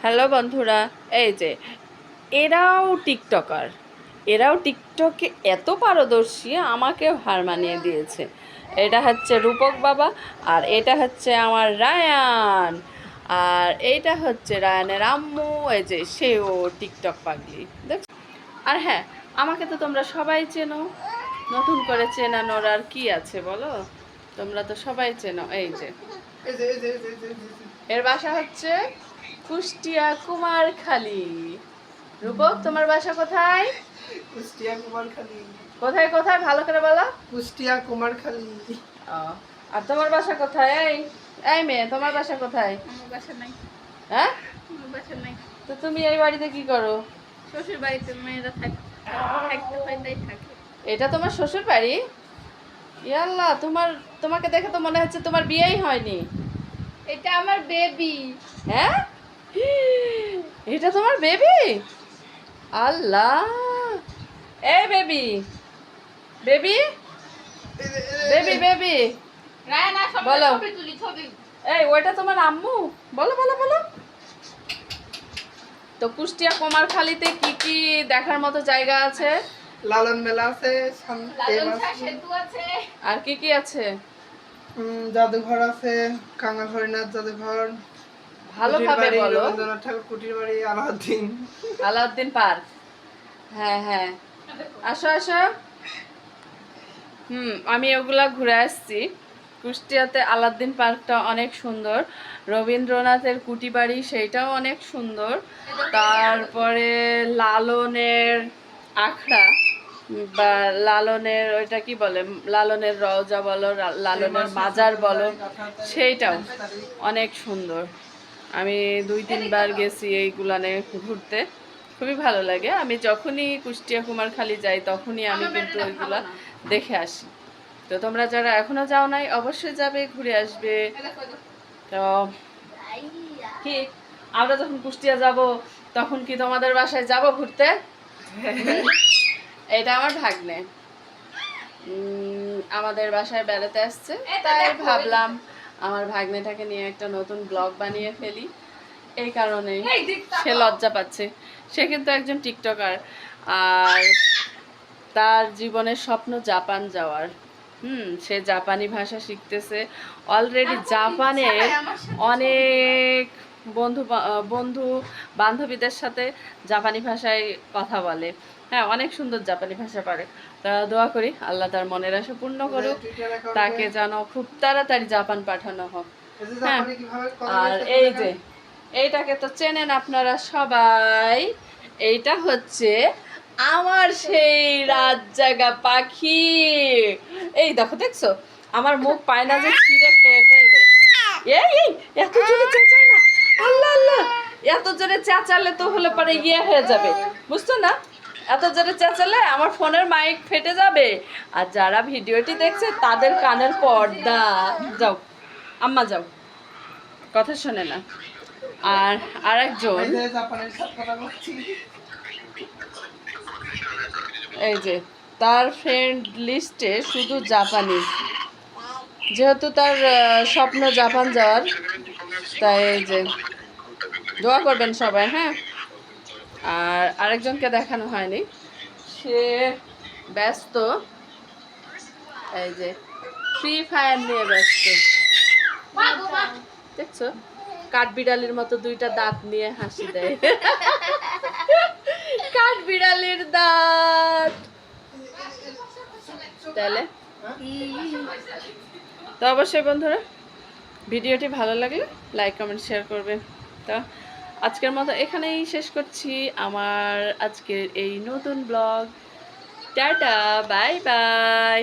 Hello বন্ধুরা, এই যে এরাও টিকটকার, এরাও টিকটকে এত পারদর্শী আমাকেও হার মানিয়ে দিয়েছে। এটা হচ্ছে রূপক বাবা, আর এটা হচ্ছে আমার রায়ান, আর এইটা হচ্ছে রায়ানের আম্মু। এই যে সেও টিকটক পাগলি দেখ। আর হ্যাঁ, আমাকে তো তোমরা সবাই চেনো, নতুন করে চেনানোর আর কি আছে বলো, তোমরা তো সবাই চেনো। এই যে এর বাসা হচ্ছে কুষ্টিয়া কুমারখালী। রূপক, তোমার বাসা কোথায়? কুষ্টিয়া কুমারখালী। কোথায় কোথায় ভালো করে বলো। কুষ্টিয়া কুমারখালী। আর তোমার বাসা কোথায়? এই এই মেয়ে, তোমার বাসা কোথায়? আমার বাসা নাই। হ্যাঁ, আমার বাসা নাই। তো তুমি এই বাড়িতে কি করো? শ্বশুর বাড়িতে মেয়েরা থাকতে হয়, তাই থাকে। এটা তোমার শ্বশুর বাড়ি? ইয়াল্লাহ, তোমাকে দেখে তো মনে হচ্ছে তোমার বিয়েই হয়নি। এটা আমার বেবি। হ্যাঁ, এটা তোমার বেবি? আল্লাহ, এই baby baby baby baby Rayan আসো, বলো। ছবি তুলি, ছবি। এই ওইটা তোমার আম্মু? বলো বলো বলো। তো কুষ্টিয়া কুমারখালীতে কি কি দেখার মতো জায়গা আছে? লালন মেলা আছে, লালন শাহ সেতু আছে। আর কি কি আছে? জাদুঘর আছে, কাঙ্গা হরিনাথ জাদুঘর, ভালোভাবে বলো। রবীন্দ্রনাথ ঠাকুর কুটির বাড়ি, আলাউদ্দিন। আলাউদ্দিন পার্ক। হ্যাঁ হ্যাঁ, আসো আসো। আমি ওগুলা ঘুরে আসছি। কুষ্টিয়াতে আলাউদ্দিন পার্কটা অনেক সুন্দর, রবীন্দ্রনাথের কুটি বাড়ি সেইটাও অনেক সুন্দর, তারপরে লালনের আখড়া বা লালনের ওইটা কি বলে, লালনের রওজা বলো, লালনের মাজার বলো, সেইটাও অনেক সুন্দর। আমি 2-3 বার গেছি এইগুলানে ঘুরতে, খুবই ভালো লাগে। আমি যখনই কুষ্টিয়া কুমারখালী যাই তখনই আমি কিন্তু ওইগুলা দেখে আসি। তো তোমরা যারা এখনো যাও নাই অবশ্যই যাবে, ঘুরে আসবে। তো কি, আমরা যখন কুষ্টিয়া যাব তখন কি তোমাদের বাসায় যাব ঘুরতে? এটা আমার ভাগ্নে আমাদের বাসায় বেড়াতে আসছে, তাই ভাবলাম আমার ভাগ্নেটাকে নিয়ে একটা নতুন ব্লগ বানিয়ে ফেলি। এই কারণেই সে লজ্জা পাচ্ছে। সে কিন্তু একজন টিকটকার, আর তার জীবনের স্বপ্ন জাপান যাওয়ার। সে জাপানি ভাষা শিখতেছে অলরেডি। জাপানের অনেক বন্ধু বান্ধবীদের সাথে জাপানি ভাষায় কথা বলে। হ্যাঁ, অনেক সুন্দর জাপানি ভাষা পারে। তা দোয়া করি আল্লাহ তার মনের আশা পূর্ণ করুক, তাকে যেন খুব তাড়াতাড়ি জাপান পাঠানো হোক। হ্যাঁ, আর এই যে এইটাকে তো চেনেন আপনারা সবাই, এইটা হচ্ছে আমার সেই রাত জাগা পাখি। এই দেখো, দেখছো আমার মুখ পায় না যে ছিঁড়ে ফেলবে। এই এত জোরে চেঁচায় না, আল্লাহ আল্লাহ, এত জোরে চেঁচালে তো হলে পরে ইয়ে হয়ে যাবে, বুঝছো না? এত জোরে চেঁচালে আমার ফোনের মাইক ফেটে যাবে, আর যারা ভিডিওটি দেখছে তাদের কানের পর্দা। যাও আম্মা যাও, কথা শোনে না। আর আরেকজন, এই যে তার ফ্রেন্ড লিস্টে শুধু জাপানিজ, যেহেতু তার স্বপ্ন জাপান যাওয়ার, তাই এই যে দোয়া করবেন সবাই। হ্যাঁ, আর আরেকজনকে দেখানো হয়নি, সে ব্যস্ত, এই যে ফ্রি ফায়ার নিয়ে ব্যস্ত। দেখছো, কাঠবিড়ালির মতো 2টা দাঁত নিয়ে হাসি দেয়। কাঠবিড়ালির দাঁত। তাহলে তো অবশ্যই বন্ধুরা, ভিডিওটি ভালো লাগলে লাইক কমেন্ট শেয়ার করবে। তো আজকের মতো এখানেই শেষ করছি আমার আজকের এই নতুন ব্লগ। Tata, bye bye.